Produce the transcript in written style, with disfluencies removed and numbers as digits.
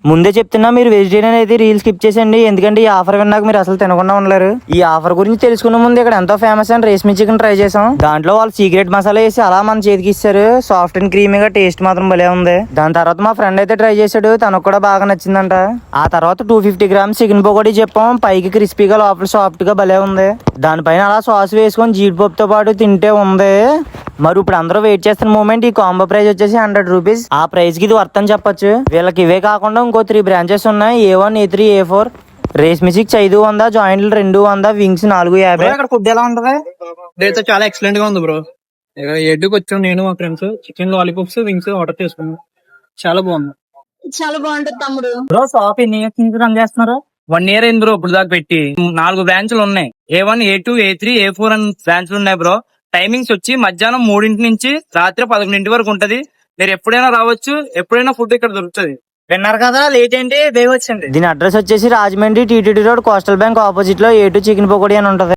ముందే చెప్తున్నా, మీరు వెజిటేరియన్ అయితే రీల్ స్కిప్ చేసేయండి, ఎందుకంటే ఈ ఆఫర్ విన్నాక మీరు అసలు తినకుండా ఉండలేరు. ఈ ఆఫర్ గురించి తెలుసుకునే ముందు ఇక్కడ ఎంతో ఫేమస్ అయిన రేస్మి చికెన్ ట్రై చేసాం. దాంట్లో వాళ్ళు సీక్రెట్ మసాలా వేసి అలా మన చేతికి ఇస్తారు. సాఫ్ట్ అండ్ క్రీమీగా టేస్ట్ మాత్రం భలే ఉంది. దాని తర్వాత మా ఫ్రెండ్ అయితే ట్రై చేశాడు, తనకు కూడా బాగా నచ్చిందంట. ఆ తర్వాత 250 గ్రామ్స్ చికెన్ పకోడీ చెప్పాం. పైకి క్రిస్పీగా లోపల సాఫ్ట్ గా భలే ఉంది. దానిపైన అలా సాస్ వేసుకొని జీడిపప్పుతో పాటు తింటే ఉంది. మరి ఇప్పుడు అందరూ వెయిట్ చేస్తున్న మూమెంట్, ఈ కాంబో ప్రైస్ వచ్చేసి 100 రూపీస్. ఆ ప్రైస్ కి ఇది వర్త్ అని చెప్పొచ్చు. వీళ్ళకి ఇవే కాకుండా ఇంకో 3 బ్రాంచెస్ ఉన్నాయి. A1, A3, A4. Rashmi chicks 500, జాయింట్లు 200, వింగ్స్ 450. అక్కడ ఫుడ్ ఎలా ఉంటది? ఇదైతే చాలా ఎక్సలెంట్ గా ఉంది బ్రో. ఎడ్డుకి వచ్చాం నేను మా friends, chicken lollipops wings order చేసుకున్నాం. చాలా బాగుంది. చాలా బాగుంటది తమ్ముడు. బ్రో షాప్ ఎన్ని ఇయర్స్ నుంచి రన్ చేస్తున్నారు? 1 year అయింది బ్రో. ఇప్పుడు దాకా పెట్టి 4 బ్రాంచ్లు ఉన్నాయి. A1, A2, A3, A4 అని బ్రాంచ్లు ఉన్నాయి బ్రో. టైమింగ్స్ వచ్చి మధ్యాహ్నం 3 నుంచి రాత్రి 11 వరకు ఉంటది. మీరు ఎప్పుడైనా రావచ్చు, ఎప్పుడైనా ఫుడ్ ఇక్కడ దొరుకుతుంది. విన్నారు కదా, లేట్ ఏంటి, వచ్చండి. దీని అడ్రస్ వచ్చేసి Rajahmundry TTD road, coastal bank opposite లో A2 చికెన్ పకోడీ అని ఉంటది.